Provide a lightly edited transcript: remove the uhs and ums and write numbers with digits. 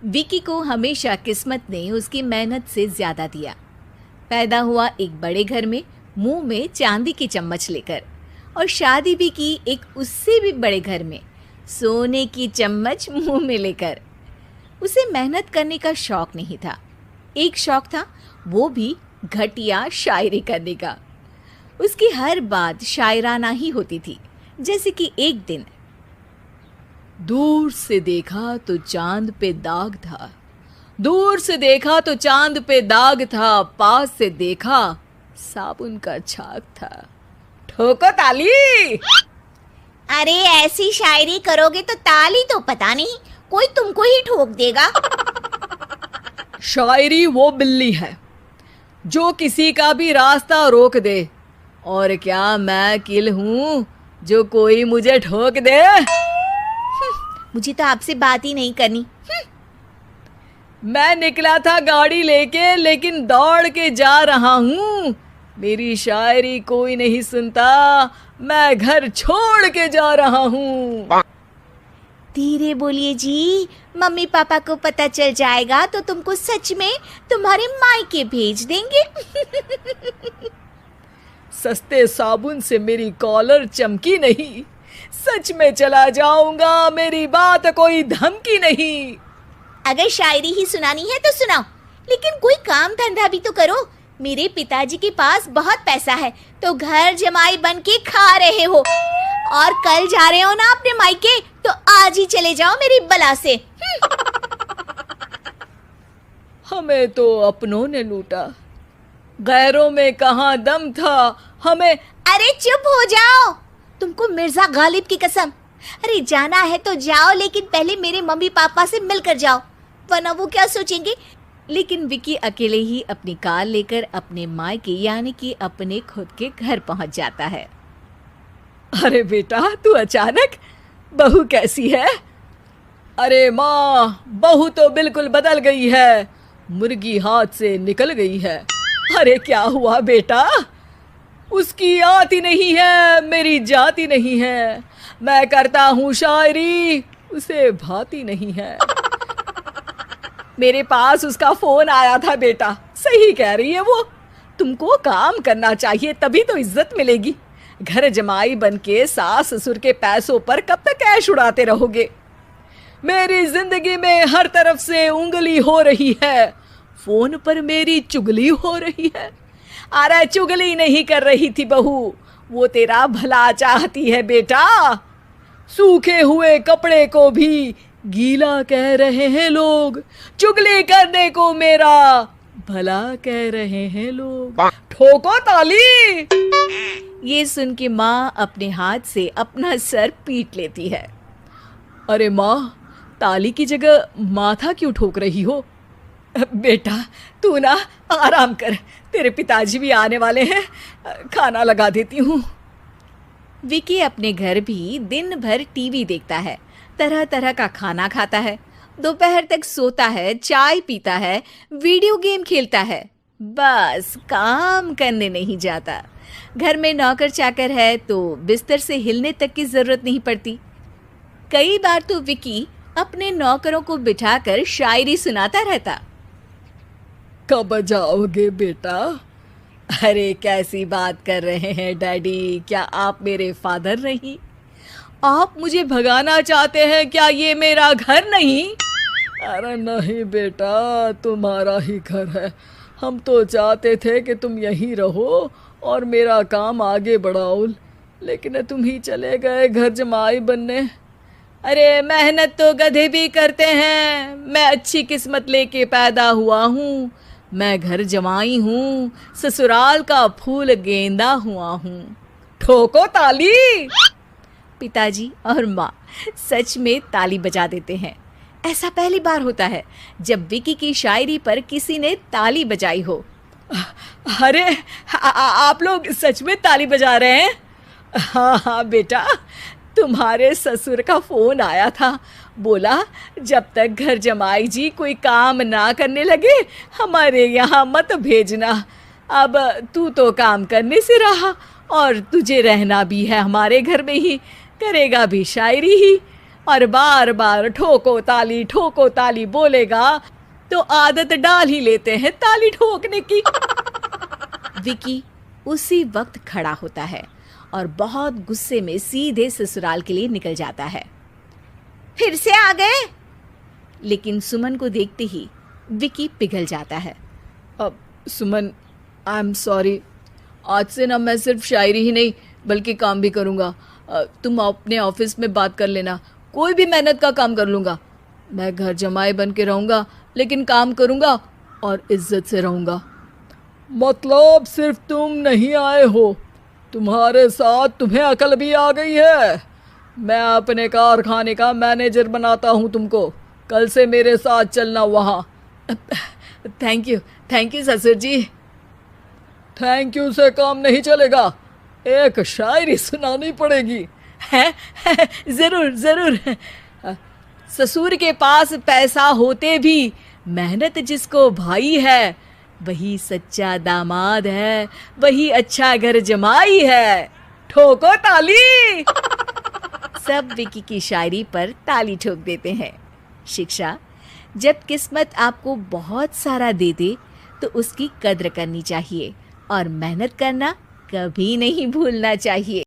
विकी को हमेशा किस्मत ने उसकी मेहनत से ज्यादा दिया। पैदा हुआ एक बड़े घर में, मुंह में चांदी की चम्मच लेकर, और शादी भी की एक उससे भी बड़े घर में, सोने की चम्मच मुंह में लेकर। उसे मेहनत करने का शौक नहीं था। एक शौक था, वो भी घटिया शायरी करने का। उसकी हर बात शायराना ही होती थी। जैसे कि एक दिन, दूर से देखा तो चांद पे दाग था, दूर से देखा तो चांद पे दाग था, पास से देखा साबुन का छाग था। ठोको ताली। अरे ऐसी शायरी करोगे तो ताली तो पता नहीं, कोई तुमको ही ठोक देगा। शायरी वो बिल्ली है जो किसी का भी रास्ता रोक दे, और क्या मैं किल हूँ जो कोई मुझे ठोक दे। मुझे तो आपसे बात ही नहीं करनी। मैं निकला था गाड़ी लेके, लेकिन दौड़ के जा रहा हूँ। मेरी शायरी कोई नहीं सुनता, मैं घर छोड़ के जा रहा हूँ। धीरे बोलिए जी, मम्मी पापा को पता चल जाएगा तो तुमको सच में तुम्हारे मायके भेज देंगे। सस्ते साबुन से मेरी कॉलर चमकी नहीं, सच में चला जाऊंगा, मेरी बात कोई धमकी नहीं। अगर शायरी ही सुनानी है तो सुनाओ, लेकिन कोई काम धंधा भी तो करो। मेरे पिताजी के पास बहुत पैसा है, तो घर जमाई बन के खा रहे हो, और कल जा रहे हो ना अपने मायके, तो आज ही चले जाओ मेरी बला से। हमें तो अपनों ने लूटा, गैरों में कहाँ दम था हमें। अरे चुप हो जाओ, तुमको मिर्जा गालिब की कसम। अरे जाना है तो जाओ, लेकिन पहले मेरे मम्मी पापा से मिलकर जाओ, वरना वो क्या सोचेंगे। लेकिन विकी अकेले ही अपनी कार लेकर अपने मायके यानी कि अपने खुद के घर पहुंच जाता है। अरे बेटा, तू अचानक, बहू कैसी है? अरे माँ, बहू तो बिल्कुल बदल गई है, मुर्गी हाथ से निकल गई है। अरे क्या हुआ बेटा? उसकी आती नहीं है, मेरी जाती नहीं है। मैं करता हूँ शायरी, उसे भाती नहीं है। मेरे पास उसका फोन आया था बेटा, सही कह रही है वो। तुमको काम करना चाहिए, तभी तो इज्जत मिलेगी। घर जमाई बन के सास ससुर के पैसों पर कब तक ऐश उड़ाते रहोगे? मेरी जिंदगी में हर तरफ से उंगली हो रही है, फोन पर मेरी चुगली हो रही है। अरे चुगली नहीं कर रही थी बहू, वो तेरा भला चाहती है बेटा। सूखे हुए कपड़े को भी गीला कह रहे हैं लोग, चुगली करने को मेरा भला कह रहे हैं लोग। ठोको ताली। ये सुन के माँ अपने हाथ से अपना सर पीट लेती है। अरे माँ, ताली की जगह माथा क्यों ठोक रही हो? बेटा तू ना आराम कर, तेरे पिताजी भी आने वाले हैं, खाना लगा देती हूँ। विकी अपने घर भी दिन भर टीवी देखता है, तरह तरह का खाना खाता है, दोपहर तक सोता है, चाय पीता है, वीडियो गेम खेलता है, बस काम करने नहीं जाता। घर में नौकर चाकर है तो बिस्तर से हिलने तक की जरूरत नहीं पड़ती। कई बार तो विकी अपने नौकरों को बिठाकर शायरी सुनाता रहता। कब जाओगे बेटा? अरे कैसी बात कर रहे हैं डैडी, क्या आप मेरे फादर नहीं? आप मुझे भगाना चाहते हैं क्या? ये मेरा घर नहीं। अरे नहीं बेटा, तुम्हारा ही घर है। हम तो चाहते थे कि तुम यहीं रहो और मेरा काम आगे बढ़ाओ, लेकिन तुम ही चले गए घर जमाई बनने। अरे मेहनत तो गधे भी करते हैं, मैं अच्छी किस्मत लेके पैदा हुआ हूँ, मैं घर जमाई हूँ, ससुराल का फूल गेंदा हुआ हूँ। ठोको ताली। पिताजी और माँ सच में ताली बजा देते हैं। ऐसा पहली बार होता है जब विकी की शायरी पर किसी ने ताली बजाई हो। अरे आप लोग सच में ताली बजा रहे हैं? हाँ हाँ बेटा, तुम्हारे ससुर का फोन आया था, बोला जब तक घर जमाई जी कोई काम ना करने लगे हमारे यहाँ मत भेजना। अब तू तो काम करने से रहा और तुझे रहना भी है हमारे घर में ही, करेगा भी शायरी ही। और बार बार ठोको ताली बोलेगा तो आदत डाल ही लेते हैं ताली ठोकने की। विकी उसी वक्त खड़ा होता है और बहुत गुस्से में सीधे ससुराल के लिए निकल जाता है। फिर से आ गए? लेकिन सुमन को देखते ही विकी पिघल जाता है। अब सुमन, आई एम सॉरी, आज से ना मैं सिर्फ शायरी ही नहीं बल्कि काम भी करूँगा। तुम अपने ऑफिस में बात कर लेना, कोई भी मेहनत का काम कर लूँगा। मैं घर जमाई बन के रहूँगा लेकिन काम करूँगा और इज्जत से रहूँगा। मतलब सिर्फ तुम नहीं आए हो, तुम्हारे साथ तुम्हें अकल भी आ गई है। मैं अपने कारखाने का मैनेजर बनाता हूँ तुमको, कल से मेरे साथ चलना वहाँ। थैंक यू ससुर जी। थैंक यू से काम नहीं चलेगा, एक शायरी सुनानी पड़ेगी। है जरूर। ससुर के पास पैसा होते भी मेहनत जिसको भाई है, वही सच्चा दामाद है, वही अच्छा घर जमाई है। ठोको ताली। सब विकी की शायरी पर ताली ठोक देते हैं। शिक्षा: जब किस्मत आपको बहुत सारा दे दे तो उसकी कद्र करनी चाहिए और मेहनत करना कभी नहीं भूलना चाहिए।